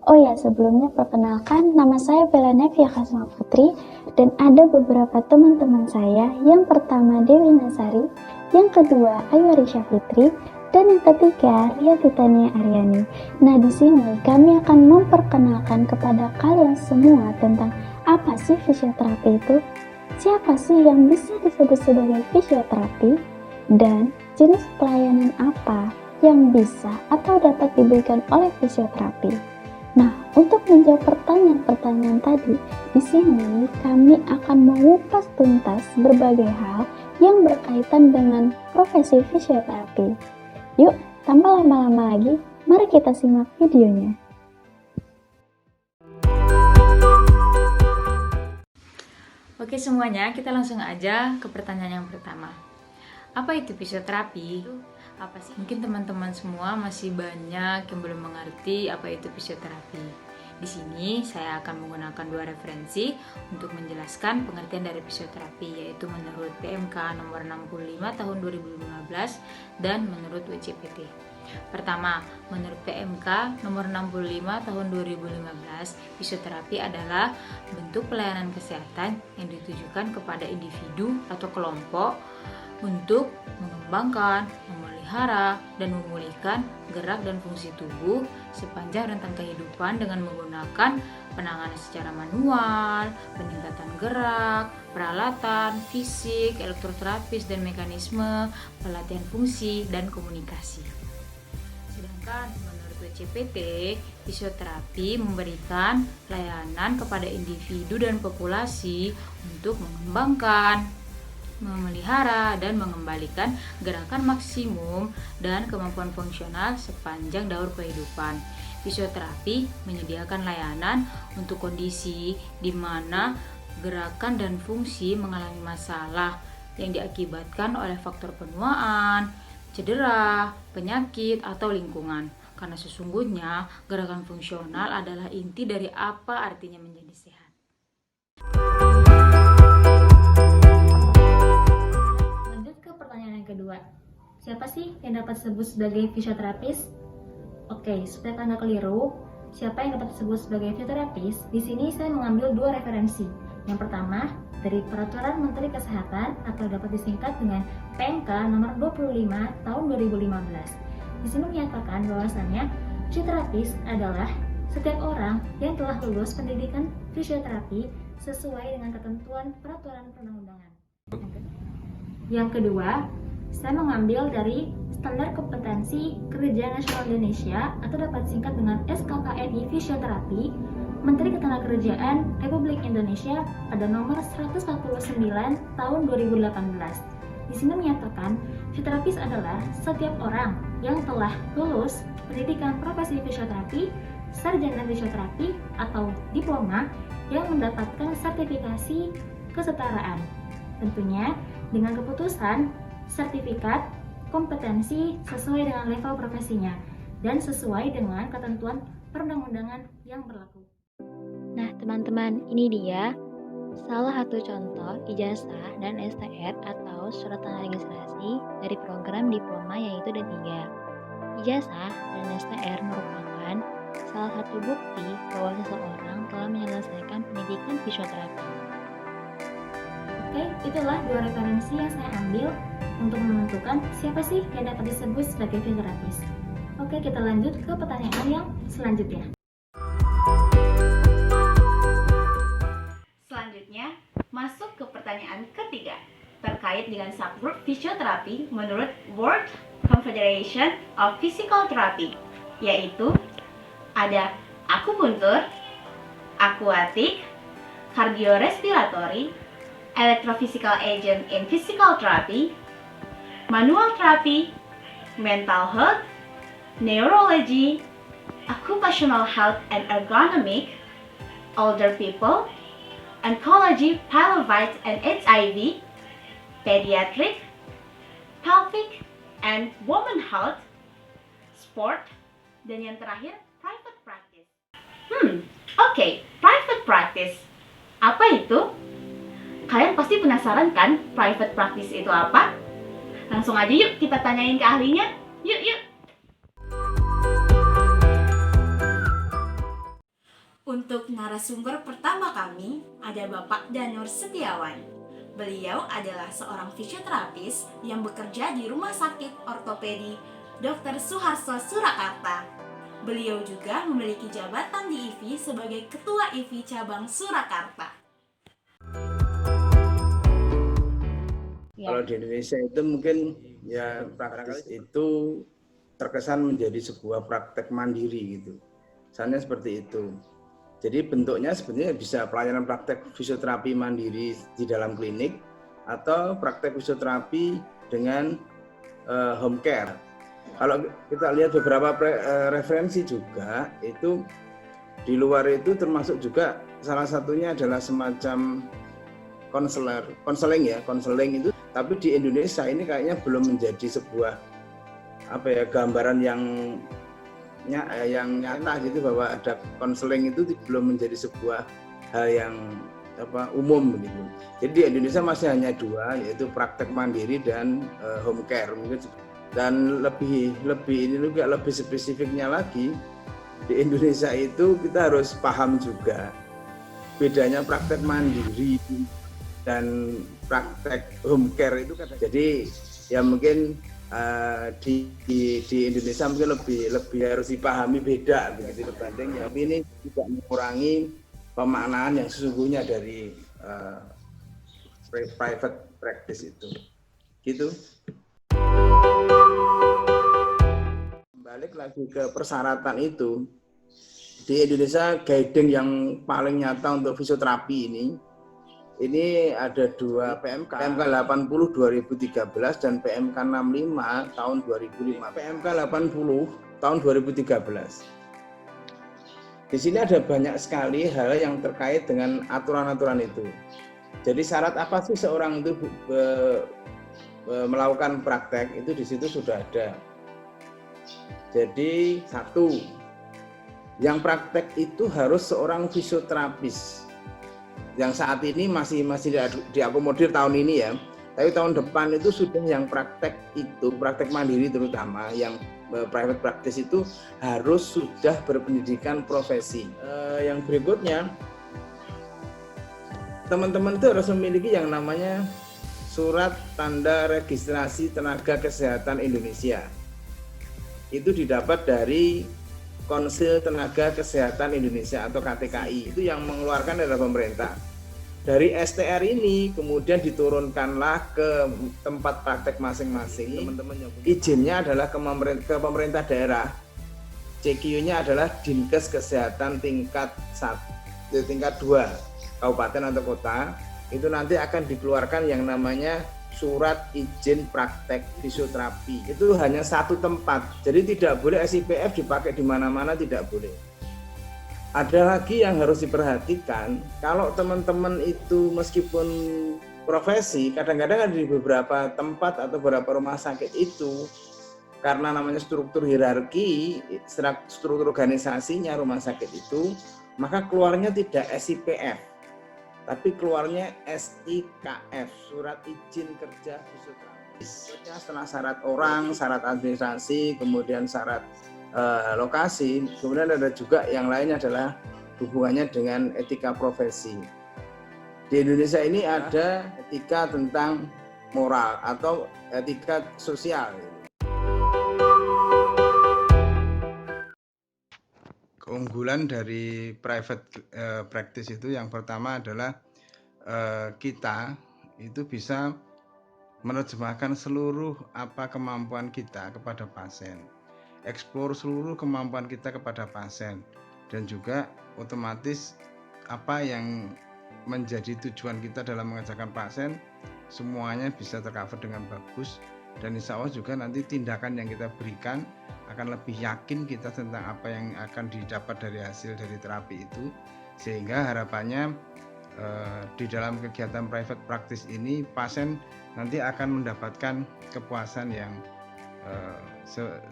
Oh ya, sebelumnya perkenalkan, nama saya Bella Nevia Kasma Putri, dan ada beberapa teman-teman saya. Yang pertama Dewi Nasari, yang kedua Ayu Arisha Fitri, dan yang ketiga Ria Titania Aryani. Nah, di sini kami akan memperkenalkan kepada kalian semua tentang apa sih fisioterapi itu, siapa sih yang bisa disebut sebagai fisioterapi, dan jenis pelayanan apa yang bisa atau dapat diberikan oleh fisioterapi. Nah, untuk menjawab pertanyaan-pertanyaan tadi, di sini kami akan mengupas tuntas berbagai hal yang berkaitan dengan profesi fisioterapi. Yuk, tanpa lama-lama lagi, mari kita simak videonya. Oke semuanya, kita langsung aja ke pertanyaan yang pertama. Apa itu fisioterapi? Apa sih? Mungkin teman-teman semua masih banyak yang belum mengerti apa itu fisioterapi. Di sini saya akan menggunakan dua referensi untuk menjelaskan pengertian dari fisioterapi, yaitu menurut PMK nomor 65 tahun 2015 dan menurut WCPT. Pertama, menurut PMK nomor 65 tahun 2015, fisioterapi adalah bentuk pelayanan kesehatan yang ditujukan kepada individu atau kelompok untuk mengembangkan, memelihara, dan memulihkan gerak dan fungsi tubuh sepanjang rentang kehidupan dengan menggunakan penanganan secara manual, peningkatan gerak, peralatan, fisik, elektroterapis, dan mekanisme, pelatihan fungsi, dan komunikasi. Sedangkan menurut WCPT, fisioterapi memberikan layanan kepada individu dan populasi untuk mengembangkan, memelihara, dan mengembalikan gerakan maksimum dan kemampuan fungsional sepanjang daur kehidupan. Fisioterapi menyediakan layanan untuk kondisi di mana gerakan dan fungsi mengalami masalah yang diakibatkan oleh faktor penuaan, cedera, penyakit, atau lingkungan. Karena sesungguhnya gerakan fungsional adalah inti dari apa artinya menjadi sehat. Pertanyaan yang kedua, siapa sih yang dapat disebut sebagai fisioterapis? Oke, supaya kalian gak keliru, siapa yang dapat disebut sebagai fisioterapis? Di sini saya mengambil dua referensi. Yang pertama, dari Peraturan Menteri Kesehatan atau dapat disingkat dengan PMK nomor 25 tahun 2015. Di sini menyatakan bahwasannya fisioterapis adalah setiap orang yang telah lulus pendidikan fisioterapi sesuai dengan ketentuan peraturan perundang-undangan. Yang kedua, saya mengambil dari Standar Kompetensi Kerja Nasional Indonesia atau dapat singkat dengan SKKNI Fisioterapi Menteri Ketenagakerjaan Republik Indonesia pada nomor 149 tahun 2018. Di sini menyatakan fisioterapis adalah setiap orang yang telah lulus pendidikan profesi fisioterapi, sarjana fisioterapi atau diploma yang mendapatkan sertifikasi kesetaraan. Tentunya dengan keputusan sertifikat kompetensi sesuai dengan level profesinya dan sesuai dengan ketentuan perundang-undangan yang berlaku. Nah teman-teman, ini dia salah satu contoh ijazah dan STR atau surat tanda registrasi dari program diploma yaitu D3. Ijazah dan STR merupakan salah satu bukti bahwa seseorang telah menyelesaikan pendidikan fisioterapi. Oke, itulah dua referensi yang saya ambil untuk menentukan siapa sih yang dapat disebut sebagai fisioterapis. Oke, kita lanjut ke pertanyaan yang selanjutnya. Selanjutnya, masuk ke pertanyaan ketiga terkait dengan subgroup fisioterapi menurut World Confederation of Physical Therapy, yaitu ada akupuntur, akuatik, kardiorespiratory, electrophysical agent in physical therapy, manual therapy, mental health, neurology, occupational health and ergonomic, older people, oncology, pilovites and HIV, pediatric, pelvic and women health, sport, dan yang terakhir private practice. Oke, private practice. Apa itu? Kalian pasti penasaran kan private practice itu apa? Langsung aja yuk kita tanyain ke ahlinya. Yuk. Untuk narasumber pertama kami ada Bapak Danur Setiawan. Beliau adalah seorang fisioterapis yang bekerja di Rumah Sakit Ortopedi Dr. Suharto Surakarta. Beliau juga memiliki jabatan di IVI sebagai Ketua IVI Cabang Surakarta. Kalau di Indonesia itu mungkin ya praktis itu terkesan menjadi sebuah praktek mandiri gitu. Misalnya seperti itu. Jadi bentuknya sebenarnya bisa pelayanan praktek fisioterapi mandiri di dalam klinik atau praktek fisioterapi dengan home care. Kalau kita lihat beberapa referensi juga itu di luar itu termasuk juga salah satunya adalah semacam konseling itu. Tapi di Indonesia ini kayaknya belum menjadi sebuah gambaran yang nyata gitu bahwa ada konseling itu belum menjadi sebuah hal yang umum begitu. Jadi di Indonesia masih hanya dua, yaitu praktek mandiri dan home care mungkin. Dan lebih spesifiknya lagi di Indonesia itu kita harus paham juga bedanya praktek mandiri dan praktek home care itu kan. Jadi ya mungkin di Indonesia mungkin lebih harus dipahami beda begitu dibanding ya, tapi ini tidak mengurangi pemaknaan yang sesungguhnya dari private practice itu gitu. Balik lagi ke persyaratan itu, di Indonesia guiding yang paling nyata untuk fisioterapi ini ada dua PMK 80 2013 dan PMK 65 tahun 2005. PMK 80 tahun 2013. Di sini ada banyak sekali hal yang terkait dengan aturan-aturan itu. Jadi syarat apa sih seorang itu melakukan praktek itu di situ sudah ada. Jadi satu, yang praktek itu harus seorang fisioterapis. Yang saat ini masih diakomodir tahun ini ya, tapi tahun depan itu sudah yang praktek mandiri terutama yang private practice itu harus sudah berpendidikan profesi. Yang berikutnya, teman-teman itu harus memiliki yang namanya Surat Tanda Registrasi Tenaga Kesehatan Indonesia. Itu didapat dari Konsil Tenaga Kesehatan Indonesia atau KTKI, itu yang mengeluarkan adalah pemerintah. Dari STR ini kemudian diturunkanlah ke tempat praktek masing-masing. Teman-teman izinnya adalah ke pemerintah daerah. CQ-nya adalah Dinkes Kesehatan tingkat 2 kabupaten atau kota. Itu nanti akan dikeluarkan yang namanya surat izin praktek fisioterapi. Itu hanya satu tempat, jadi tidak boleh SIPF dipakai di mana-mana, tidak boleh. Ada lagi yang harus diperhatikan, kalau teman-teman itu meskipun profesi, kadang-kadang ada di beberapa tempat atau beberapa rumah sakit itu, karena namanya struktur hierarki, struktur organisasinya rumah sakit itu, maka keluarnya tidak SIPF, tapi keluarnya SIKF, Surat Izin Kerja Fisioterapis. Setelah syarat orang, syarat administrasi, kemudian syarat lokasi, kemudian ada juga yang lainnya adalah hubungannya dengan etika profesi. Di Indonesia ini ada etika tentang moral atau etika sosial. Keunggulan dari private practice itu yang pertama adalah kita itu bisa menerjemahkan seluruh kemampuan kita kepada pasien, eksplor seluruh kemampuan kita kepada pasien, dan juga otomatis apa yang menjadi tujuan kita dalam mengerjakan pasien semuanya bisa tercover dengan bagus, dan insya Allah juga nanti tindakan yang kita berikan akan lebih yakin kita tentang apa yang akan didapat dari hasil dari terapi itu, sehingga harapannya di dalam kegiatan private practice ini pasien nanti akan mendapatkan kepuasan yang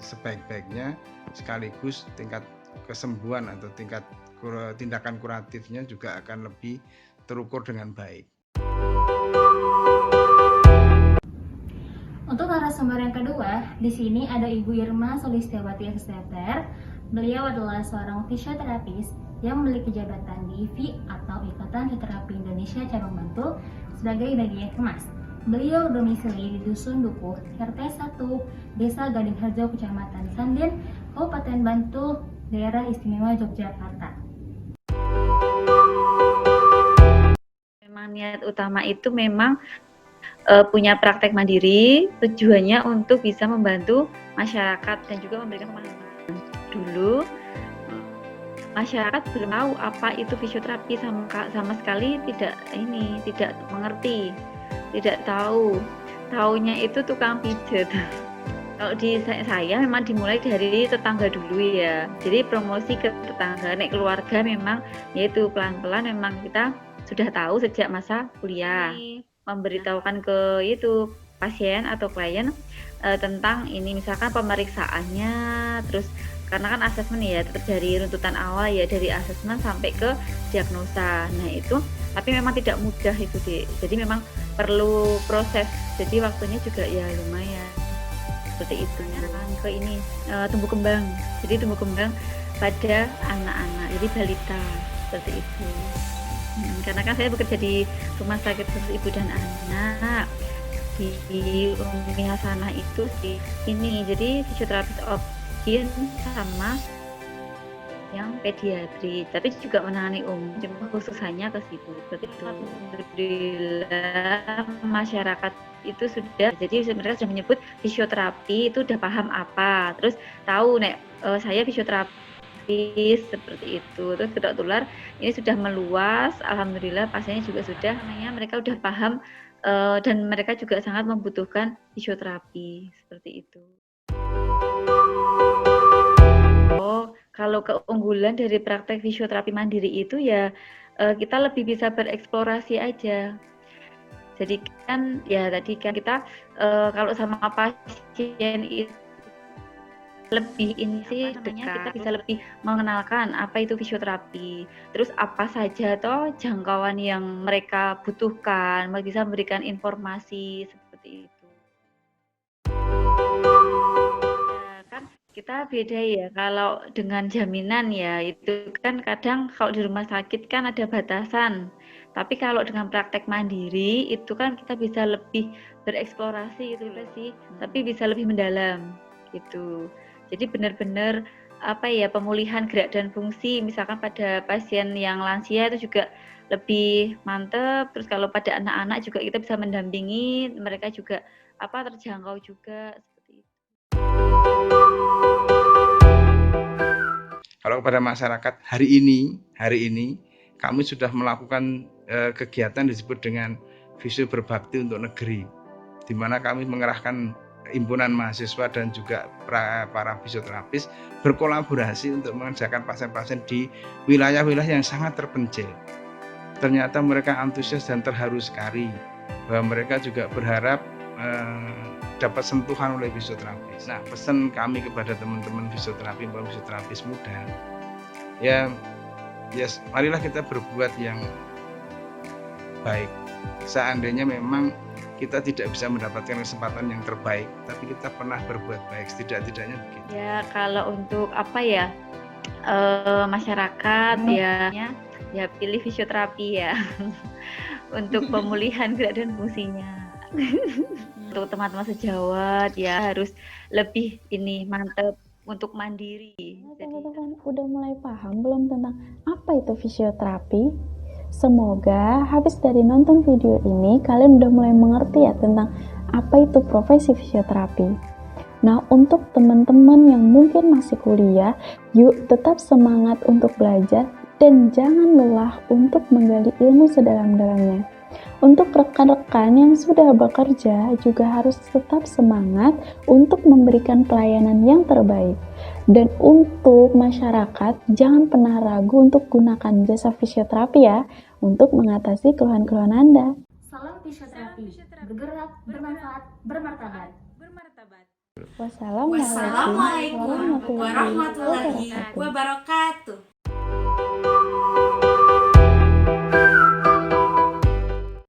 sebaik-baiknya, sekaligus tingkat kesembuhan atau tingkat tindakan kuratifnya juga akan lebih terukur dengan baik. Untuk narasumber yang kedua, di sini ada Ibu Irma Solistiawati STR. Beliau adalah seorang fisioterapis yang memiliki jabatan di IFI atau Ikatan Fisioterapi Indonesia Cabang Bantul sebagai bagian humas. Beliau domisili di Dusun Dukuh, RT 1, Desa Gading Harjo, Kecamatan Sanden, Kabupaten Bantul, Daerah Istimewa Yogyakarta. Memang niat utama itu memang punya praktek mandiri, tujuannya untuk bisa membantu masyarakat dan juga memberikan pemahaman. Dulu masyarakat belum tahu apa itu fisioterapi, sama sekali tidak mengerti, tidak tahu. Taunya itu tukang pijet. Kalau di saya memang dimulai dari tetangga dulu ya. Jadi promosi ke tetangga, naik keluarga memang yaitu pelan-pelan memang kita sudah tahu sejak masa kuliah. Memberitahukan ke itu pasien atau klien tentang ini, misalkan pemeriksaannya, terus karena kan asesmen ya dari runtutan awal ya, dari asesmen sampai ke diagnosa. Nah itu tapi memang tidak mudah itu Dek. Jadi memang perlu proses, jadi waktunya juga ya lumayan seperti itu. Ke ini tumbuh kembang, jadi tumbuh kembang pada anak-anak, jadi balita seperti itu. Karena kan saya bekerja di Rumah Sakit Khusus Ibu dan Anak di Umi Hasanah itu ini, jadi fisioterapis obgyn sama yang pediatri, tapi juga menangani cuma khusus hanya ke situ seperti itu. Alhamdulillah masyarakat itu sudah, jadi mereka sudah menyebut fisioterapi itu udah paham apa, terus tahu saya fisioterapi seperti itu. Terus kedok tular ini sudah meluas, alhamdulillah pasiennya juga sudah, mereka sudah paham dan mereka juga sangat membutuhkan fisioterapi seperti itu. Kalau keunggulan dari praktek fisioterapi mandiri itu ya kita lebih bisa bereksplorasi aja. Jadi kan ya tadi kan kita kalau sama pasien itu lebih ini sih dekat, kita bisa lebih mengenalkan apa itu fisioterapi, terus apa saja toh jangkauan yang mereka butuhkan, bisa memberikan informasi seperti itu. Ya, kan kita beda ya, kalau dengan jaminan ya itu kan kadang kalau di rumah sakit kan ada batasan, tapi kalau dengan praktek mandiri itu kan kita bisa lebih bereksplorasi itu sih, tapi bisa lebih mendalam gitu. Jadi benar-benar pemulihan gerak dan fungsi, misalkan pada pasien yang lansia itu juga lebih mantep. Terus kalau pada anak-anak juga kita bisa mendampingi mereka juga terjangkau juga seperti itu. Kalau kepada masyarakat hari ini kami sudah melakukan kegiatan disebut dengan Visio Berbakti untuk Negeri, di mana kami mengerahkan himpunan mahasiswa dan juga para fisioterapis berkolaborasi untuk mengerjakan pasien-pasien di wilayah-wilayah yang sangat terpencil. Ternyata mereka antusias dan terharu sekali bahwa mereka juga berharap dapat sentuhan oleh fisioterapis. Nah, pesan kami kepada teman-teman fisioterapis muda, ya marilah kita berbuat yang baik. Seandainya memang kita tidak bisa mendapatkan kesempatan yang terbaik, tapi kita pernah berbuat baik, setidak-tidaknya begitu. Ya kalau untuk masyarakat ya pilih fisioterapi ya untuk pemulihan gerak dan fungsinya. Untuk teman-teman sejawat ya harus lebih mantap untuk mandiri. Teman-teman udah mulai paham belum tentang apa itu fisioterapi? Semoga habis dari nonton video ini kalian udah mulai mengerti ya tentang apa itu profesi fisioterapi. Nah, untuk teman-teman yang mungkin masih kuliah, yuk tetap semangat untuk belajar dan jangan lelah untuk menggali ilmu sedalam-dalamnya. Untuk rekan-rekan yang sudah bekerja juga harus tetap semangat untuk memberikan pelayanan yang terbaik. Dan untuk masyarakat, jangan pernah ragu untuk gunakan jasa fisioterapi ya, untuk mengatasi keluhan-keluhan Anda. Salam fisioterapi, bergerak, bermanfaat, bermartabat. Wassalamualaikum Wassalamualaikum warahmatullahi wabarakatuh.